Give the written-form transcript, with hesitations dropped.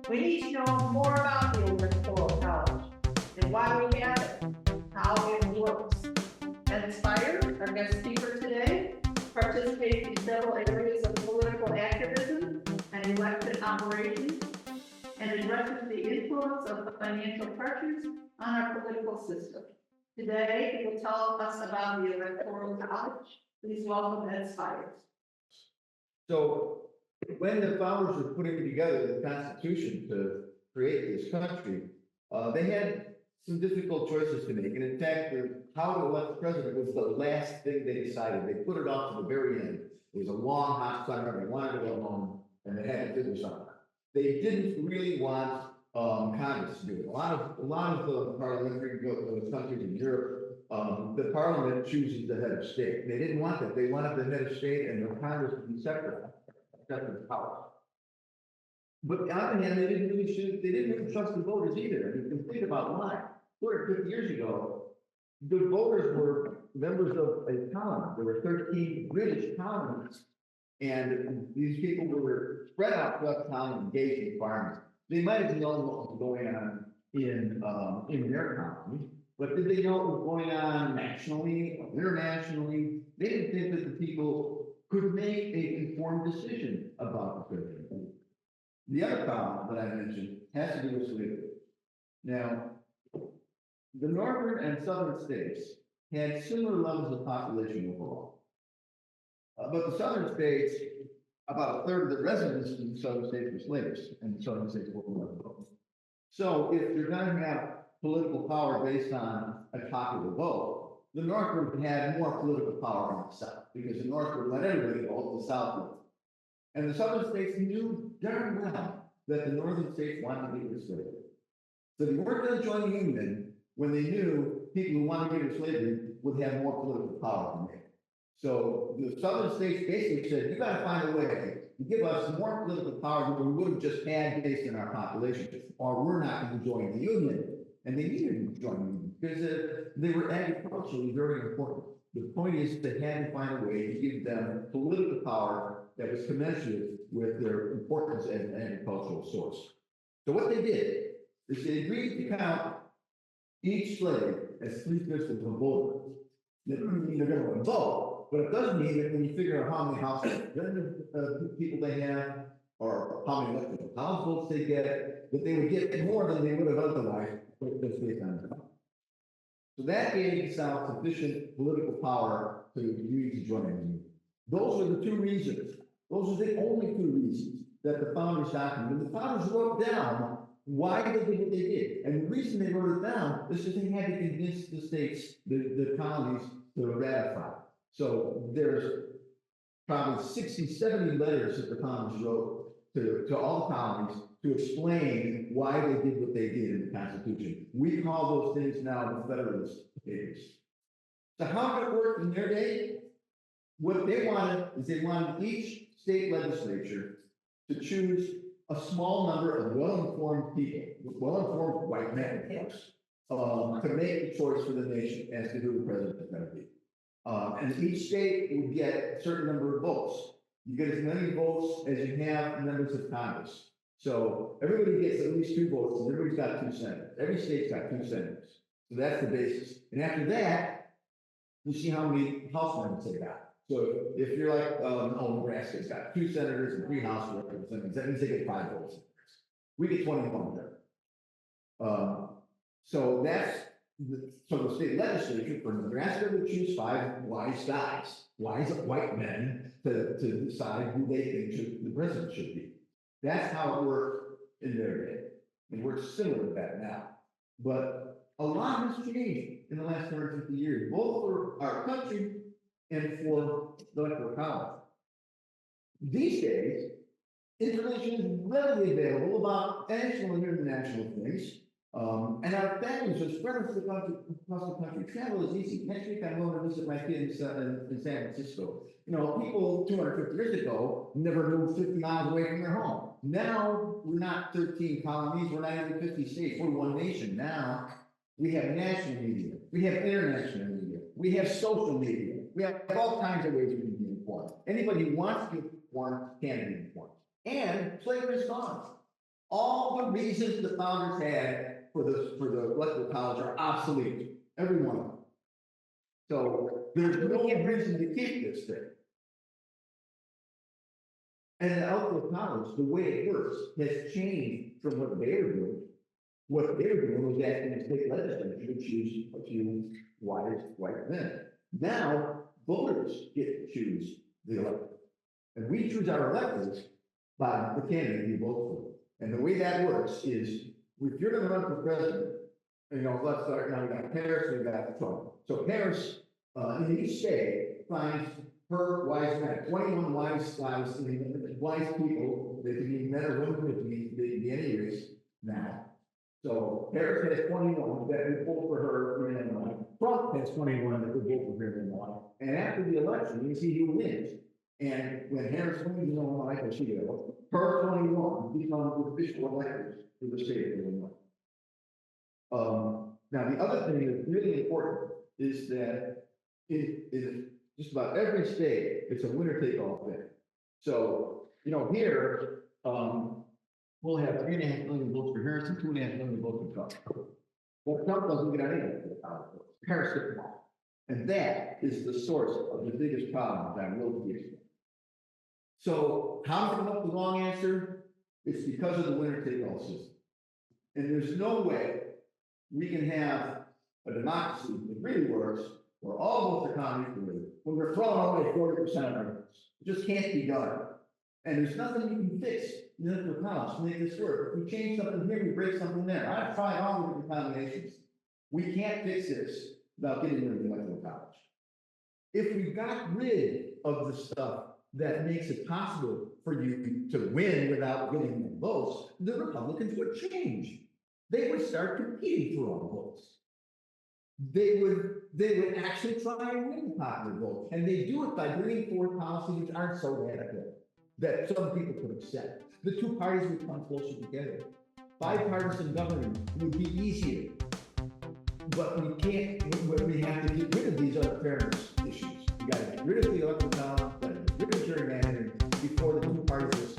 We need to know more about the Electoral College and why we have it, how it works. And Spire, our guest speaker today, participates in several areas of political activism and election operations, and addresses the influence of the financial pressures on our political system. Today, he will tell us about the Electoral College. Please welcome Ed Spire. So when the founders were putting together the Constitution to create this country, they had some difficult choices to make. And in fact, how to elect the president was the last thing they decided. They put it off to the very end. It was a long, hot summer. They wanted to go home, and they had to figure something out. They didn't really want Congress to do it. A lot of the parliamentary countries in Europe, the parliament chooses the head of state. They didn't want that. They wanted the head of state and the Congress to be separate power. But on the other hand, they didn't really trust the voters either. I mean, you can think about why. 250 years ago, the voters were members of a colony. There were 13 British colonies, and these people were spread out throughout the colony, engaged in farming. They might have known what was going on in their colony, but did they know what was going on nationally or internationally? They didn't think that the people could make an informed decision about the president. The other problem that I mentioned has to do with slavery. Now, the northern and southern states had similar levels of population overall. But the southern states, about a third of the residents in the southern states were slaves, and the southern states were voting. So if you're going to have political power based on a popular vote, the North would have more political power than the South, because the North would let everybody vote, the South would. And the Southern states knew darn well that the Northern states wanted to get rid of slavery. So they weren't going to join the Union when they knew people who wanted to get rid of slavery would have more political power than they. So the Southern states basically said, you got to find a way to give us more political power than we would have just had based on our population, or we're not going to join the Union. And they needed to join the Union because they were agriculturally very important. The point is they had to find a way to give them political power that was commensurate with their importance as an agricultural source. So what they did is they agreed to count each slave as 3/5 of the voter. That doesn't mean they're going to vote, but it does mean that when you figure out how many house people they have, or how many electoral college votes they get, that they would get more than they would have otherwise just based on it. So that gave the South sufficient political power to agree to join the Union. Those are the two reasons. Those are the only two reasons that the founders documented. The founders wrote down why they did what they did. And the reason they wrote it down is that they had to convince the states, the colonies, to ratify. So there's probably 60, 70 letters that the founders wrote to all the colonies to explain why they did what they did in the Constitution. We call those things now the Federalist Papers. So how did it work in their day? What they wanted is they wanted each state legislature to choose a small number of well-informed people, well-informed white men, of course, to make the choice for the nation as to who the president is going to be. And each state would get a certain number of votes. You get as many votes as you have members of Congress. So everybody gets at least 2 votes, and everybody's got 2 senators. Every state's got 2 senators. So that's the basis. And after that, you see how many House members they got. So if you're like, Nebraska's got 2 senators and 3 House representatives, that means they get 5 votes. We get 21 there. So that's the state legislature for Nebraska would choose 5 wise guys, wise white men to decide who they think the president should be. That's how it worked in their day. It works similar to that now. But a lot has changed in the last 150 years, both for our country and for the Electoral College. These days, information is readily available about national and international things. And our families are spread across the country. Travel is easy. Next week, I'm going to visit my kids in San Francisco. You know, people 250 years ago never moved 50 miles away from their home. Now, we're not 13 colonies. We're not even 50 states. We're one nation. Now, we have national media. We have international media. We have social media. We have all kinds of ways we can be informed. anybody who wants to be informed can be informed. And slavery's gone. All the reasons the founders had for the electoral college are obsolete, every one of them. So there's no reason to keep this thing. And the electoral college, the way it works, has changed from what they were doing. What they were doing was asking the state legislature to choose a few white men. Now, voters get to choose the elected. And we choose our electeds by the candidate we vote for. And the way that works is, if you're gonna run for president, let's start now, we got Paris, we got Trump. So Paris, in each state, finds her wise men, 21 wise people, they can be men or women, they can be any race now. So Paris has 21 that would vote for her in Illinois. Trump has 21 that would vote for her in Illinois. And after the election, you see who wins. And when Harris wins in Illinois, as she will, her 21 become the official electors for the state of Illinois. Now, the other thing that's really important is that in just about every state, it's a winner-take-all thing. So, here, we'll have 3.5 million votes for Harris and 2.5 million votes for Trump. Well, Trump doesn't get any of the power votes. Harris gets them all. And that is the source of the biggest problem that will be explained. So how to come up with the wrong answer? It's because of the winner-take-all system. And there's no way we can have a democracy that really works, where all votes are counted equally, when we're throwing away 40% of our votes. It just can't be done. And there's nothing you can fix in the electoral college to make this work. If we change something here, we break something there. I've tried all the different combinations. We can't fix this without getting rid of the electoral college. If we got rid of the stuff that makes it possible for you to win without getting the votes, the Republicans would change. They would start competing for all the votes. They would actually try and win the popular vote. And they do it by bringing forward policies which aren't so radical that some people could accept. The two parties would come closer together. Bipartisan government would be easier. But we can't, we have to get rid of these unfairness issues. We got to get rid of the electoral college, got to get rid of gerrymandering before the two parties will